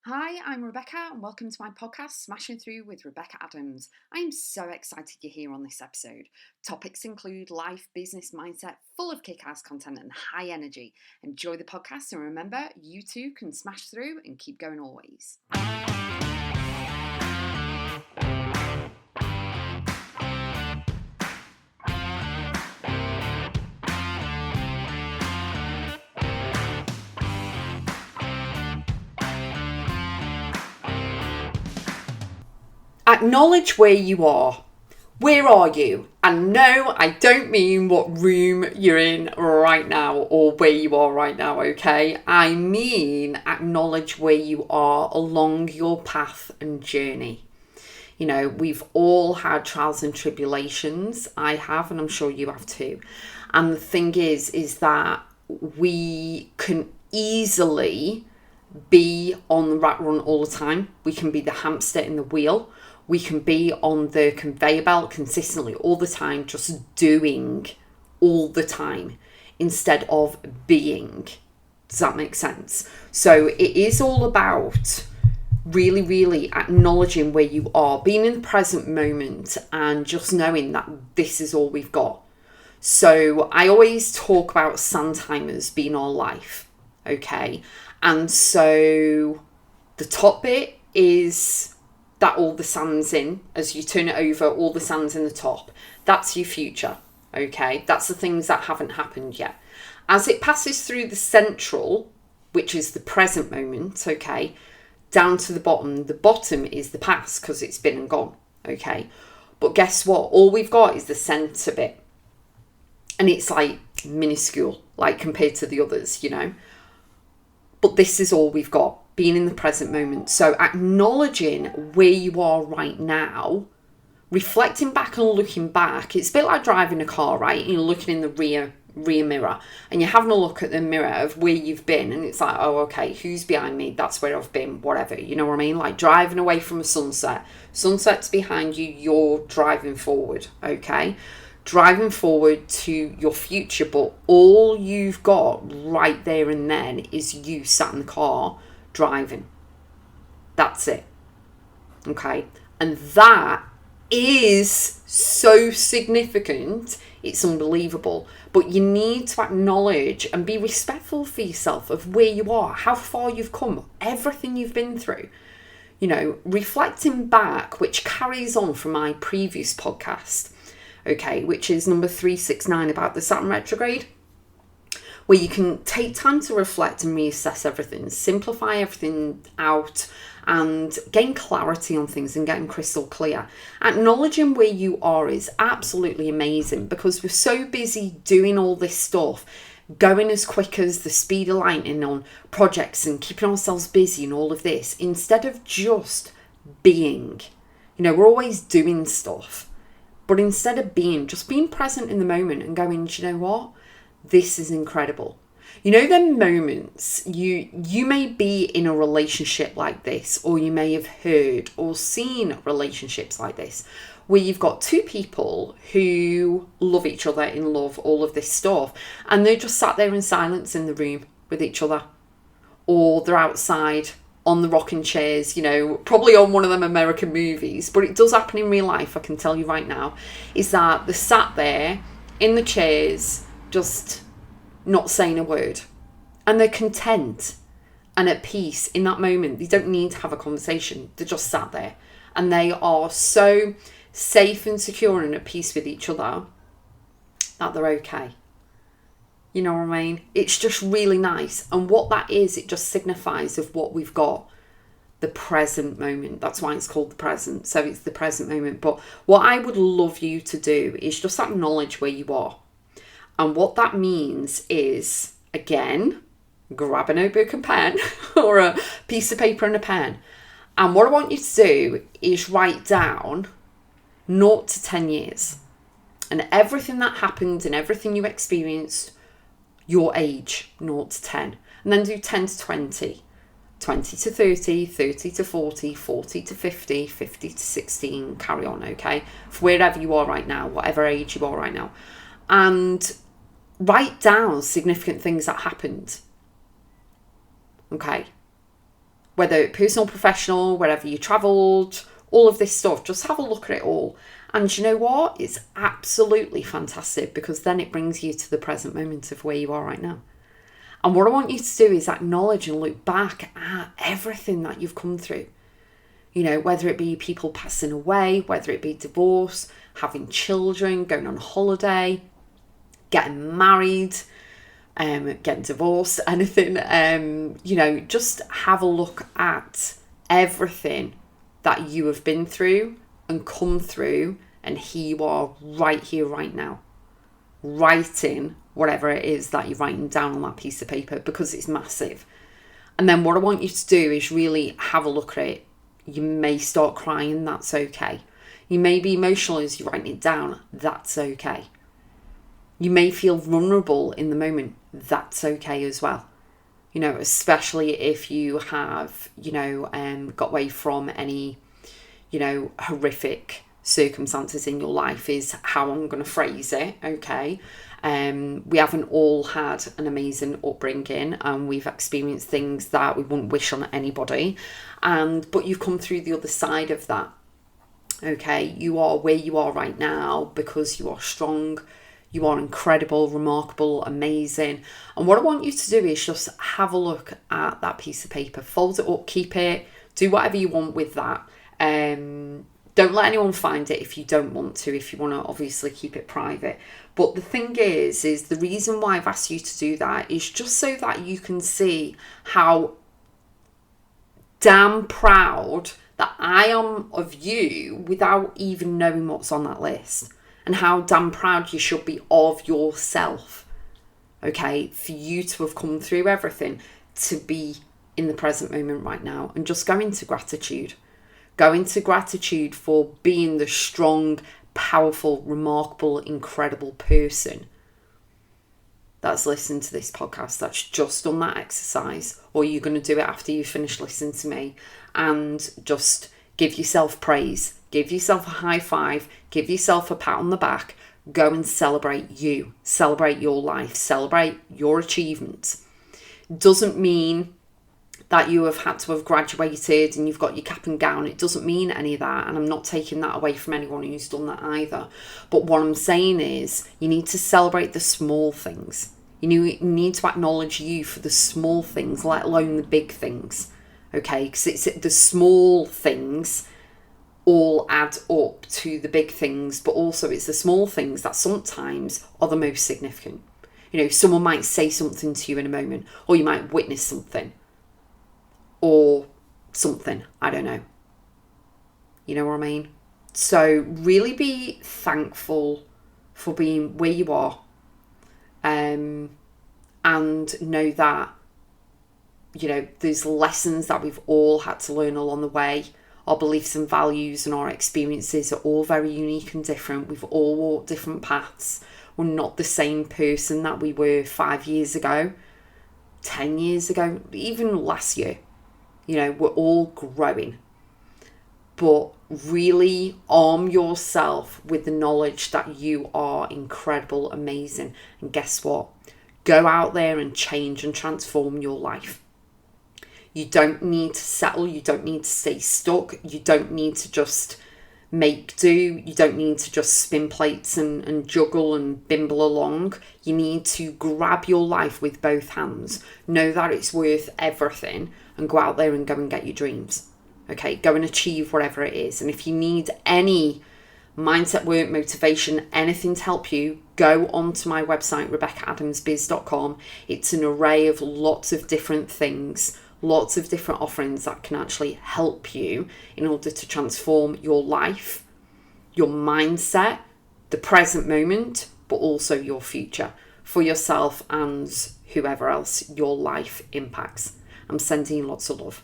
Hi, I'm Rebecca, and welcome to my podcast, Smashing Through with Rebecca.x. I am so excited you're here on this episode. Topics include life, business, mindset, full of kick-ass content and high energy. Enjoy the podcast, and remember, you too can smash through and keep going always. Acknowledge where you are. Where are you? And no, I don't mean what room you're in right now or where you are right now, okay? I mean acknowledge where you are along your path and journey. You know, we've all had trials and tribulations. I have, and I'm sure you have too. And the thing is that we can easily be on the rat run all the time. We can be the hamster in the wheel. We can be on the conveyor belt consistently all the time, just doing all the time instead of being. Does that make sense? So it is all about really acknowledging where you are, being in the present moment and just knowing that this is all we've got. So I always talk about sand timers being our life, okay? And so the top bit is that all the sand's in. As you turn it over, all the sand's in the top. That's your future, okay? That's the things that haven't happened yet. As it passes through the central, which is the present moment, okay, down to the bottom is the past because it's been and gone, okay? But guess what? All we've got is the centre bit. And it's like minuscule, like compared to the others, you know? But this is all we've got, being in the present moment. So acknowledging where you are right now, reflecting back and looking back. It's a bit like driving a car, right? And you're looking in the rear mirror and you're having a look at the mirror of where you've been, and it's like, oh, okay, who's behind me? That's where I've been, whatever. You know what I mean? Like driving away from a sunset's behind you, you're driving forward, okay? Driving forward to your future, but all you've got right there and then is you sat in the car driving. That's it, okay? And that is so significant, it's unbelievable. But you need to acknowledge and be respectful for yourself of where you are, how far you've come, everything you've been through. You know, reflecting back, which carries on from my previous podcast, okay, which is number 369 about the Saturn retrograde, where you can take time to reflect and reassess everything, simplify everything out and gain clarity on things and getting crystal clear. Acknowledging where you are is absolutely amazing because we're so busy doing all this stuff, going as quick as the speed of lightning on projects and keeping ourselves busy and all of this, instead of just being. You know, we're always doing stuff, but instead of being, just being present in the moment and going, do you know what? This is incredible. You know, them moments you may be in a relationship like this, or you may have heard or seen relationships like this, where you've got two people who love each other, in love, all of this stuff, and they're just sat there in silence in the room with each other, or they're outside on the rocking chairs, you know, probably on one of them American movies, but it does happen in real life, I can tell you right now, is that they're sat there in the chairs, just not saying a word, and they're content and at peace in that moment. They don't need to have a conversation, they're just sat there and they are so safe and secure and at peace with each other that they're okay. You know what I mean? It's just really nice. And what that is, it just signifies of what we've got, the present moment. That's why it's called the present. So it's the present moment. But what I would love you to do is just acknowledge where you are. And what that means is, again, grab a notebook and pen or a piece of paper and a pen. And what I want you to do is write down 0 to 10 years and everything that happened and everything you experienced, your age, 0 to 10. And then do 10 to 20, 20 to 30, 30 to 40, 40 to 50, 50 to 16, carry on, okay? For wherever you are right now, whatever age you are right now. And write down significant things that happened. Okay. whether personal, professional, wherever you travelled, all of this stuff, just have a look at it all. And you know what? It's absolutely fantastic, because then it brings you to the present moment of where you are right now. And what I want you to do is acknowledge and look back at everything that you've come through. You know, whether it be people passing away, whether it be divorce, having children, going on holiday, getting married, getting divorced, anything. You know, just have a look at everything that you have been through and come through, and here you are right here, right now, writing whatever it is that you're writing down on that piece of paper, because it's massive. And then what I want you to do is really have a look at it. You may start crying, that's okay. You may be emotional as you're writing it down, that's okay. You may feel vulnerable in the moment, that's okay as well. You know, especially if you have, you know, got away from any, you know, horrific circumstances in your life, is how I'm going to phrase it, okay? We haven't all had an amazing upbringing, and we've experienced things that we wouldn't wish on anybody, but you've come through the other side of that, okay? You are where you are right now because you are strong, you are incredible, remarkable, amazing. And what I want you to do is just have a look at that piece of paper, fold it up, keep it, do whatever you want with that. Don't let anyone find it if you don't want to, if you want to obviously keep it private. But the thing is the reason why I've asked you to do that is just so that you can see how damn proud that I am of you without even knowing what's on that list. And how damn proud you should be of yourself, okay? For you to have come through everything, to be in the present moment right now, and just go into gratitude. Go into gratitude for being the strong, powerful, remarkable, incredible person that's listened to this podcast, that's just done that exercise, or you're going to do it after you finish listening to me, and just give yourself praise, give yourself a high five, give yourself a pat on the back, go and celebrate you, celebrate your life, celebrate your achievements. Doesn't mean that you have had to have graduated and you've got your cap and gown. It doesn't mean any of that, and I'm not taking that away from anyone who's done that either. But what I'm saying is you need to celebrate the small things. You need to acknowledge you for the small things, let alone the big things, okay? Because it's the small things all add up to the big things, but also it's the small things that sometimes are the most significant. You know, someone might say something to you in a moment, or you might witness something, or something, I don't know. You know what I mean? So really be thankful for being where you are, and know that, you know, there's lessons that we've all had to learn along the way. Our beliefs and values and our experiences are all very unique and different. We've all walked different paths. We're not the same person that we were 5 years ago, 10 years ago, even last year. You know, we're all growing. But really arm yourself with the knowledge that you are incredible, amazing. And guess what? Go out there and change and transform your life. You don't need to settle. You don't need to stay stuck. You don't need to just make do. You don't need to just spin plates and juggle and bimble along. You need to grab your life with both hands. Know that it's worth everything, and go out there and go and get your dreams. Okay, go and achieve whatever it is. And if you need any mindset work, motivation, anything to help you, go onto my website, Rebecca.x. It's an array of lots of different things, lots of different offerings that can actually help you in order to transform your life, your mindset, the present moment, but also your future for yourself and whoever else your life impacts. I'm sending you lots of love.